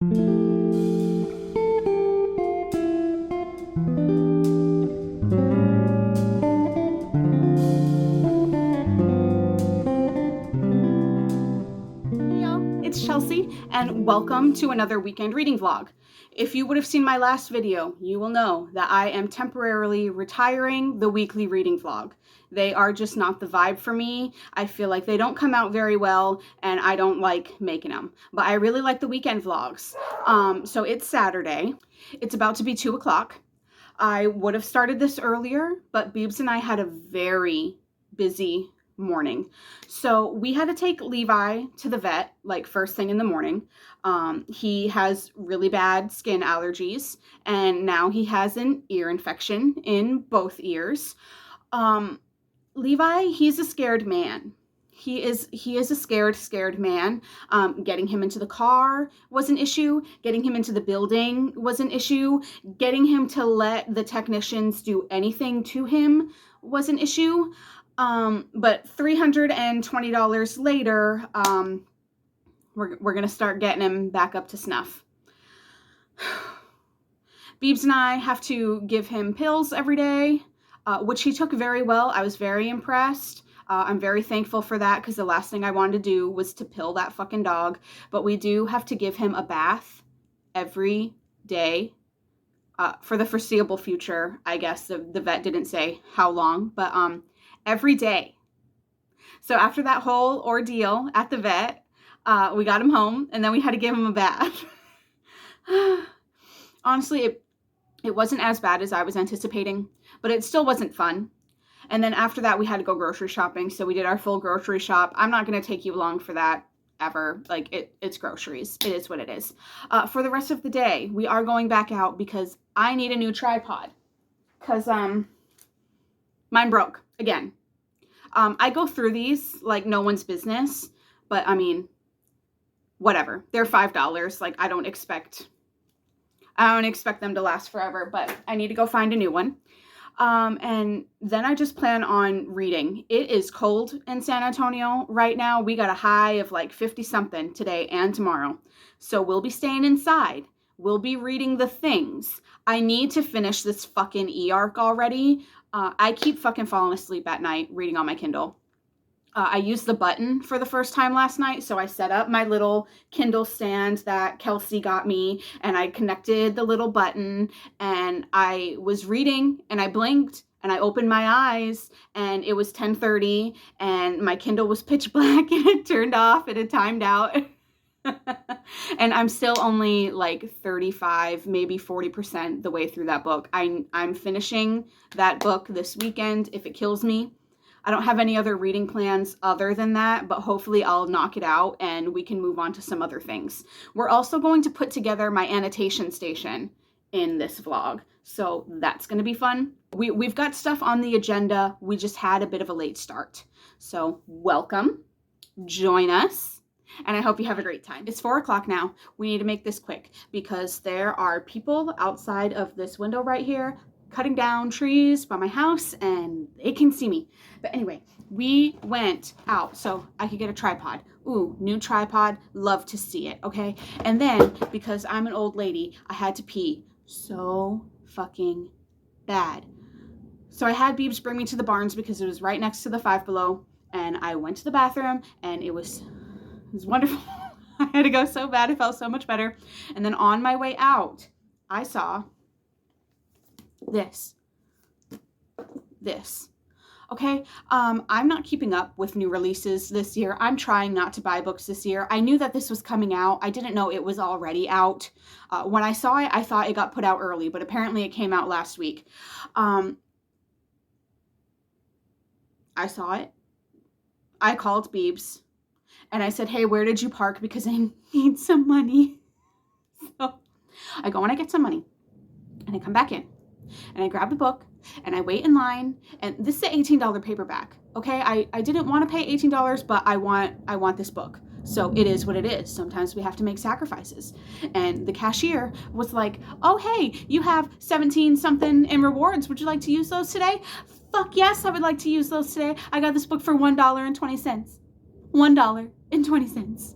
It's Chelsea, and welcome to another weekend reading vlog. If you would have seen my last video, you will know that I am temporarily retiring the weekly reading vlog. They are just not the vibe for me. I feel like they don't come out very well, and I don't like making them. But I really like the weekend vlogs. So it's Saturday. It's about to be 2 o'clock. I would have started this earlier, but Beebs and I had a very busy morning. So we had to take Levi to the vet like first thing in the morning. He has really bad skin allergies, and now he has an ear infection in both ears. Levi, he's a scared man. He is a scared man. Getting him into the car was an issue. Getting him into the building was an issue. Getting him to let the technicians do anything to him was an issue. But $320 later, we're going to start getting him back up to snuff. Beebs and I have to give him pills every day, which he took very well. I was very impressed. I'm very thankful for that because the last thing I wanted to do was to pill that fucking dog. But we do have to give him a bath every day for the foreseeable future. I guess the vet didn't say how long, but every day. So after that whole ordeal at the vet, we got him home, and then we had to give him a bath. Honestly, it wasn't as bad as I was anticipating, but it still wasn't fun. And then after that, we had to go grocery shopping, so we did our full grocery shop. I'm not going to take you along for that ever. Like, it's groceries. It is what it is. For the rest of the day, we are going back out because I need a new tripod because mine broke again. I go through these like no one's business, but I mean, whatever. They're $5. Like, I don't expect them to last forever, but I need to go find a new one. And then I just plan on reading. It is cold in San Antonio right now. We got a high of like 50 something today and tomorrow. So we'll be staying inside. We'll be reading the things. I need to finish this fucking e-arc already. I keep fucking falling asleep at night reading on my Kindle. I used the button for the first time last night, so I set up my little Kindle stand that Kelsey got me, and I connected the little button, and I was reading, and I blinked, and I opened my eyes, and it was 10:30, and my Kindle was pitch black, and it turned off, and it timed out. And I'm still only like 35, maybe 40% the way through that book. I'm finishing that book this weekend if it kills me. I don't have any other reading plans other than that, but hopefully I'll knock it out and we can move on to some other things. We're also going to put together my annotation station in this vlog, so that's going to be fun. We've got stuff on the agenda. We just had a bit of a late start. So welcome, join us. And I hope you have a great time. It's 4 o'clock now. We need to make this quick because there are people outside of this window right here cutting down trees by my house and they can see me. But anyway, we went out so I could get a tripod. Ooh, new tripod. Love to see it, okay? And then, because I'm an old lady, I had to pee so fucking bad. So I had Beebs bring me to the Barnes because it was right next to the Five Below. And I went to the bathroom and it was wonderful. I had to go so bad. It felt so much better. And then on my way out, I saw this. Okay, I'm not keeping up with new releases this year. I'm trying not to buy books this year. I knew that this was coming out. I didn't know it was already out. When I saw it, I thought it got put out early, but apparently it came out last week. I saw it. I called Beebs. And I said, hey, where did you park? Because I need some money. So I go and I get some money. And I come back in. And I grab the book. And I wait in line. And this is an $18 paperback. Okay? I didn't want to pay $18, but I want this book. So it is what it is. Sometimes we have to make sacrifices. And the cashier was like, oh, hey, you have 17 something in rewards. Would you like to use those today? Fuck yes, I would like to use those today. I got this book for $1.20. $1.20.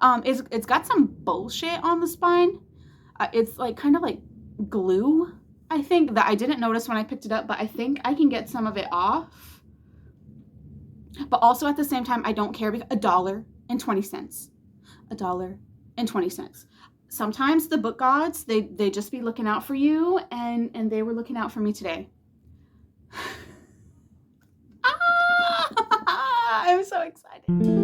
It's got some bullshit on the spine. It's like kind of like glue, I think, that I didn't notice when I picked it up, but I think I can get some of it off. But also at the same time, I don't care because $1.20. $1.20. Sometimes the book gods, they just be looking out for you, and they were looking out for me today. I'm so excited.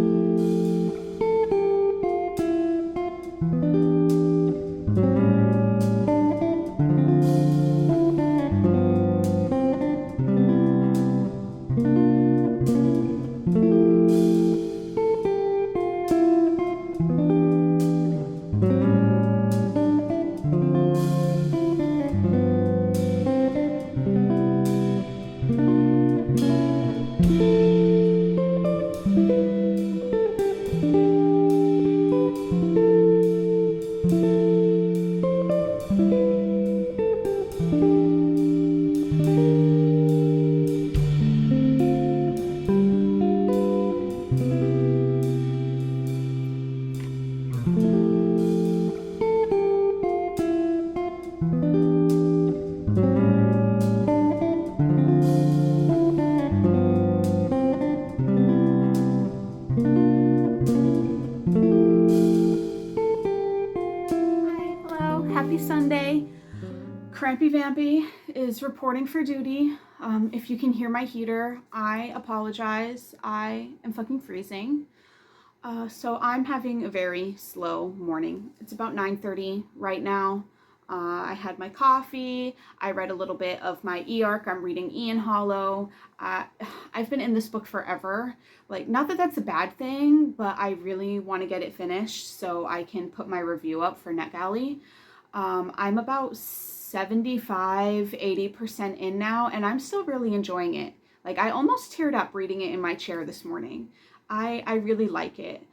Happy Sunday. Crampy Vampy is reporting for duty. If you can hear my heater, I apologize. I am fucking freezing. So I'm having a very slow morning. It's about 9:30 right now. I had my coffee. I read a little bit of my e-arc. I'm reading Ian Hollow. I've been in this book forever. Like, not that that's a bad thing, but I really want to get it finished so I can put my review up for NetGalley. I'm about 75-80% in now, and I'm still really enjoying it. Like, I almost teared up reading it in my chair this morning. I really like it.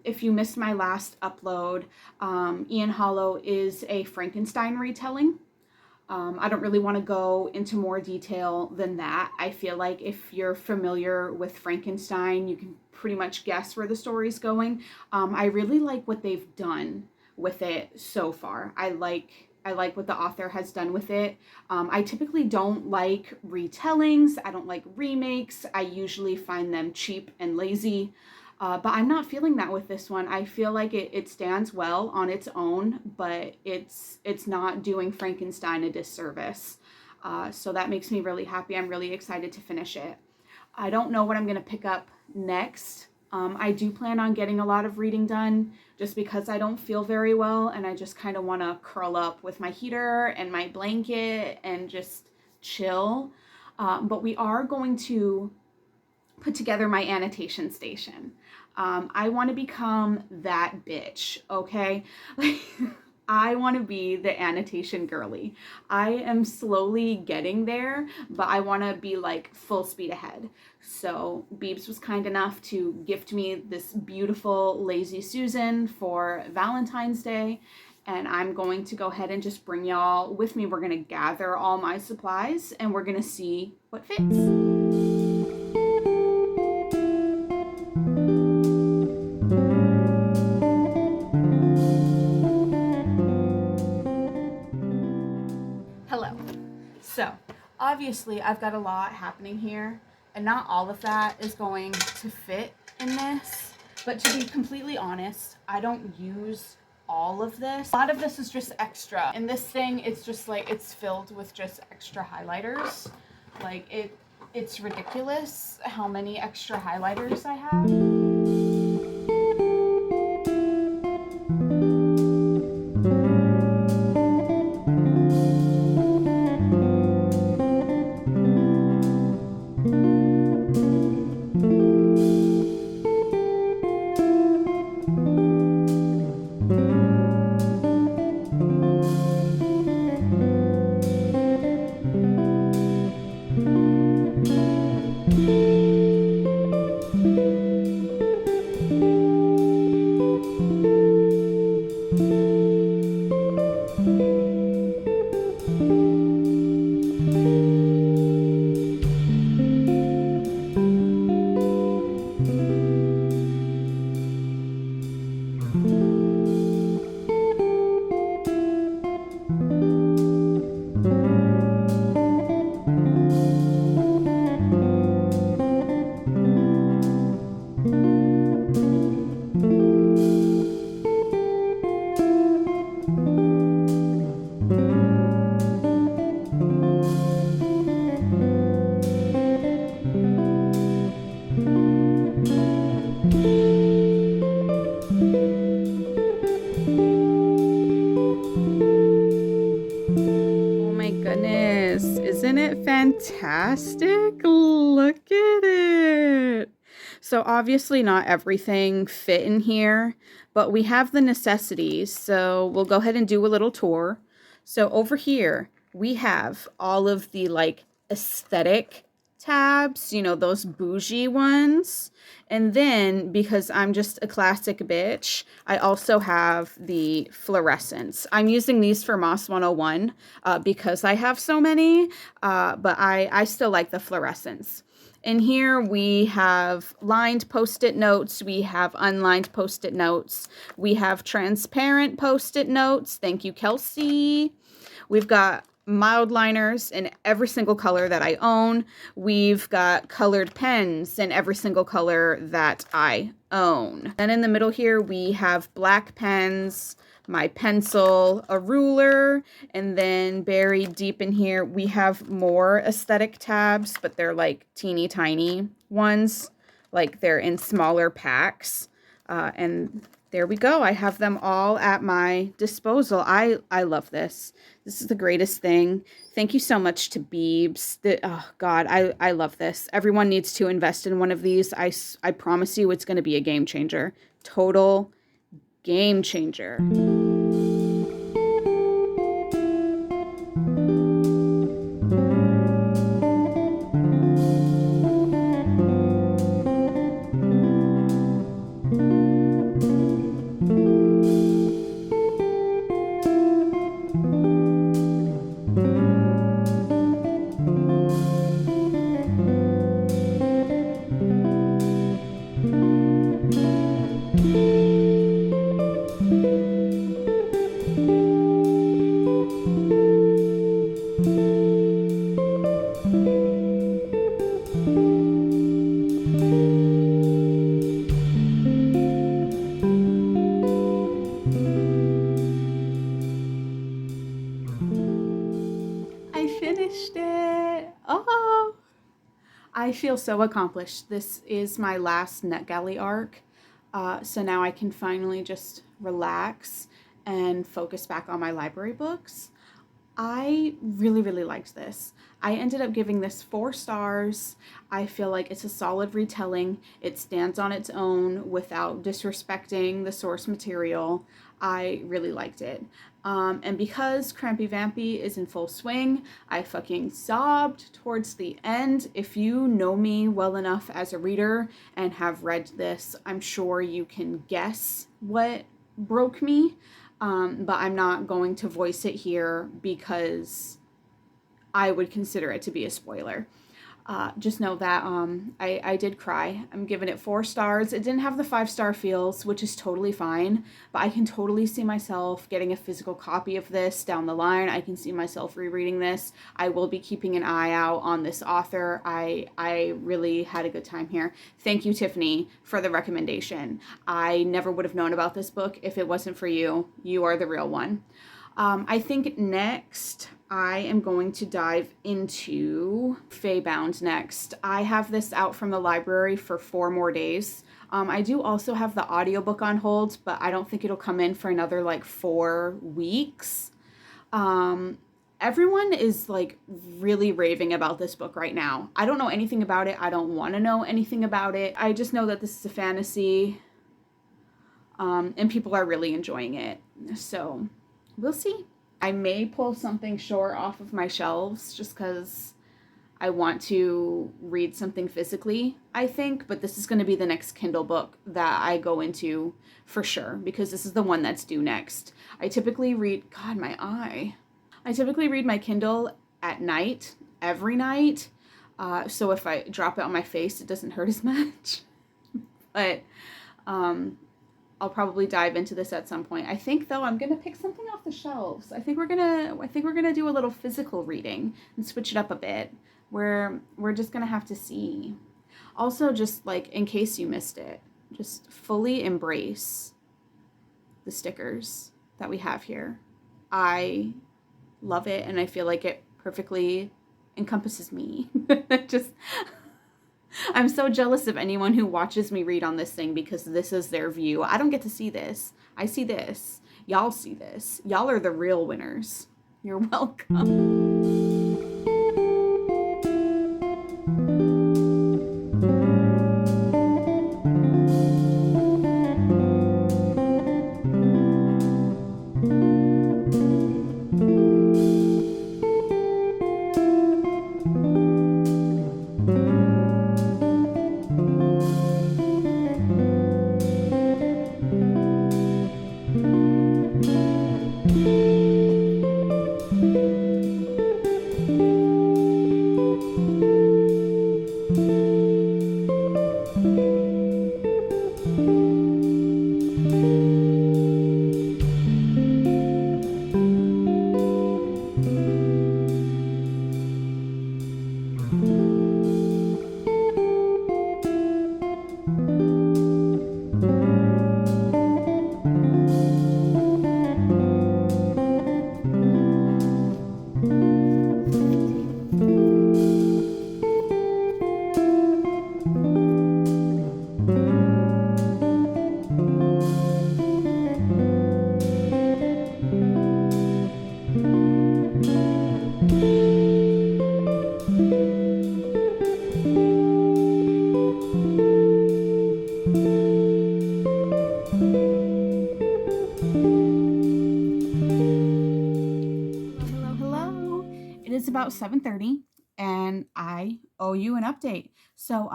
If you missed my last upload, Ian Hollow is a Frankenstein retelling. I don't really want to go into more detail than that. I feel like if you're familiar with Frankenstein, you can pretty much guess where the story's going. I really like what they've done with it so far. I like what the author has done with it. I typically don't like retellings. I don't like remakes. I usually find them cheap and lazy. But I'm not feeling that with this one. I feel like it stands well on its own, but it's not doing Frankenstein a disservice. So that makes me really happy. I'm really excited to finish it. I don't know what I'm going to pick up next. I do plan on getting a lot of reading done just because I don't feel very well, and I just kind of want to curl up with my heater and my blanket and just chill. But we are going to put together my annotation station. I want to become that bitch, okay? I want to be the annotation girly. I am slowly getting there, but I want to be like full speed ahead. So Beebs was kind enough to gift me this beautiful Lazy Susan for Valentine's Day, and I'm going to go ahead and just bring y'all with me. We're going to gather all my supplies and we're going to see what fits. So, obviously, I've got a lot happening here, and not all of that is going to fit in this. But to be completely honest, I don't use all of this. A lot of this is just extra. And this thing, it's just like, it's filled with just extra highlighters. Like, it's ridiculous how many extra highlighters I have. fantastic? Look at it. So obviously not everything fit in here, but we have the necessities. So we'll go ahead and do a little tour. So over here, we have all of the like aesthetic tabs, you know, those bougie ones. And then, because I'm just a classic bitch, I also have the fluorescents. I'm using these for Moss 101 because I have so many, but I still like the fluorescents. In here, we have lined Post-it notes. We have unlined Post-it notes. We have transparent Post-it notes. Thank you, Kelsey. We've got mild liners in every single color that I own. We've got colored pens in every single color that I own. Then in the middle here, we have black pens, my pencil, a ruler, and then buried deep in here, we have more aesthetic tabs, but they're like teeny tiny ones, like they're in smaller packs. And there we go. I have them all at my disposal. I love this. This is the greatest thing. Thank you so much to Beebs. Oh God, I love this. Everyone needs to invest in one of these. I promise you it's going to be a game changer. Total game changer. I feel so accomplished. This is my last NetGalley arc, so now I can finally just relax and focus back on my library books. I really, really liked this. I ended up giving this 4 stars. I feel like it's a solid retelling. It stands on its own without disrespecting the source material. I really liked it. And because Crampy Vampy is in full swing, I fucking sobbed towards the end. If you know me well enough as a reader and have read this, I'm sure you can guess what broke me. But I'm not going to voice it here because I would consider it to be a spoiler. Just know that I did cry. I'm giving it 4 stars. It didn't have the 5-star feels, which is totally fine, but I can totally see myself getting a physical copy of this down the line. I can see myself rereading this. I will be keeping an eye out on this author. I really had a good time here. Thank you, Tiffany, for the recommendation. I never would have known about this book if it wasn't for you. You are the real one. I think next I am going to dive into Feybound next. I have this out from the library for 4 more days. I do also have the audiobook on hold, but I don't think it'll come in for another like 4 weeks. Everyone is like really raving about this book right now. I don't know anything about it. I don't want to know anything about it. I just know that this is a fantasy, and people are really enjoying it. So we'll see. I may pull something short off of my shelves just because I want to read something physically, I think. But this is going to be the next Kindle book that I go into for sure, because this is the one that's due next. I typically read, God, my eye. I typically read my Kindle at night, every night. So if I drop it on my face, it doesn't hurt as much. But I'll probably dive into this at some point. I think though I'm gonna pick something off the shelves. I think we're gonna do a little physical reading and switch it up a bit. We're just gonna have to see. Also, just like in case you missed it, just fully embrace the stickers that we have here. I love it, and I feel like it perfectly encompasses me. Just I'm so jealous of anyone who watches me read on this thing because this is their view. I don't get to see this. I see this. Y'all see this. Y'all are the real winners. You're welcome. is about 7:30 and I owe you an update. So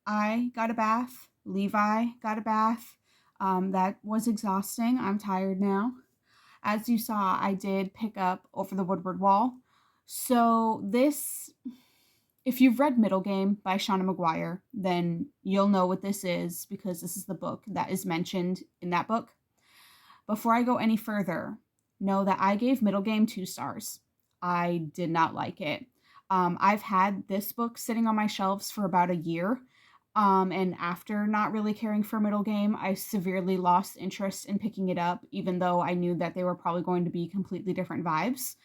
I got a bath, Levi got a bath. That was exhausting. I'm tired now. As you saw, I did pick up Over the Woodward Wall. So this, if you've read Middle Game by Shauna Maguire, then you'll know what this is because this is the book that is mentioned in that book. Before I go any further, know that I gave Middle Game 2 stars. I did not like it. I've had this book sitting on my shelves for about a year. And after not really caring for Middle Game, I severely lost interest in picking it up, even though I knew that they were probably going to be completely different vibes.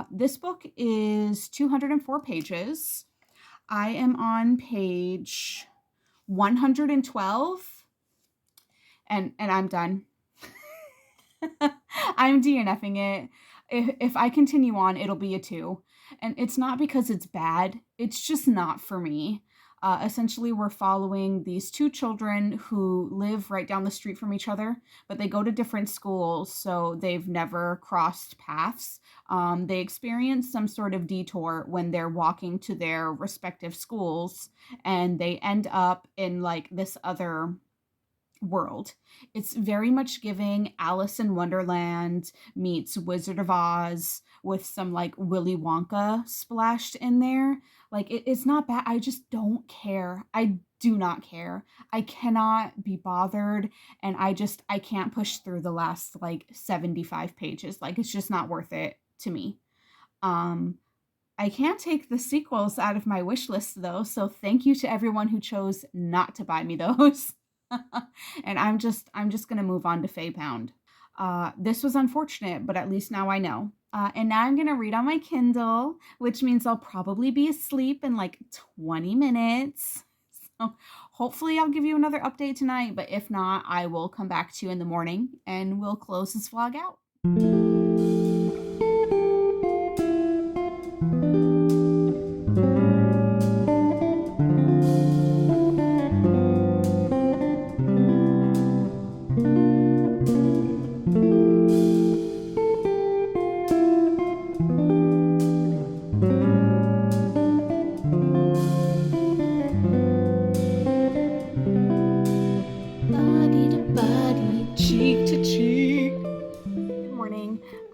This book is 204 pages. I am on page 112, and I'm done. I'm DNFing it. If I continue on, it'll be a 2. And it's not because it's bad. It's just not for me. Essentially, we're following these 2 children who live right down the street from each other, but they go to different schools, so they've never crossed paths. They experience some sort of detour when they're walking to their respective schools, and they end up in like this other world. It's very much giving Alice in Wonderland meets Wizard of Oz with some like Willy Wonka splashed in there. Like it's not bad. I just don't care. I do not care. I cannot be bothered, and I can't push through the last like 75 pages. Like it's just not worth it to me. I can't take the sequels out of my wish list though, so thank you to everyone who chose not to buy me those. And I'm just gonna move on to FEB. This was unfortunate, but at least now I know. And now I'm gonna read on my Kindle, which means I'll probably be asleep in like 20 minutes. So hopefully I'll give you another update tonight, but if not, I will come back to you in the morning and we'll close this vlog out.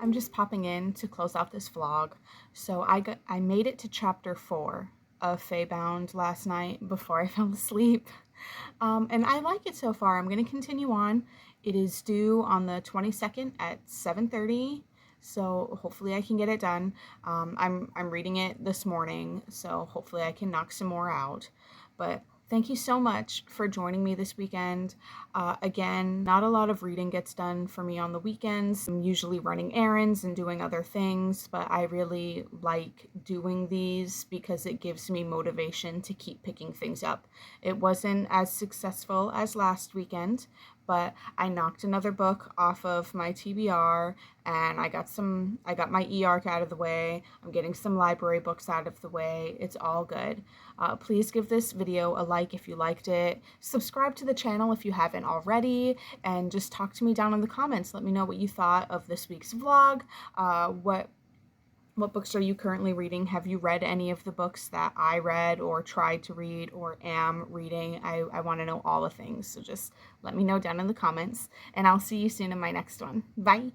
I'm just popping in to close out this vlog. So I made it to chapter 4 of FEB last night before I fell asleep. And I like it so far. I'm going to continue on. It is due on the 22nd at 7:30. So hopefully I can get it done. I'm reading it this morning, so hopefully I can knock some more out. But thank you so much for joining me this weekend. Again, not a lot of reading gets done for me on the weekends. I'm usually running errands and doing other things, but I really like doing these because it gives me motivation to keep picking things up. It wasn't as successful as last weekend, but I knocked another book off of my TBR, and I got my e-arc out of the way. I'm getting some library books out of the way. It's all good. Please give this video a like if you liked it. Subscribe to the channel if you haven't already, and just talk to me down in the comments. Let me know what you thought of this week's vlog. What books are you currently reading? Have you read any of the books that I read or tried to read or am reading? I want to know all the things. So just let me know down in the comments, and I'll see you soon in my next one. Bye.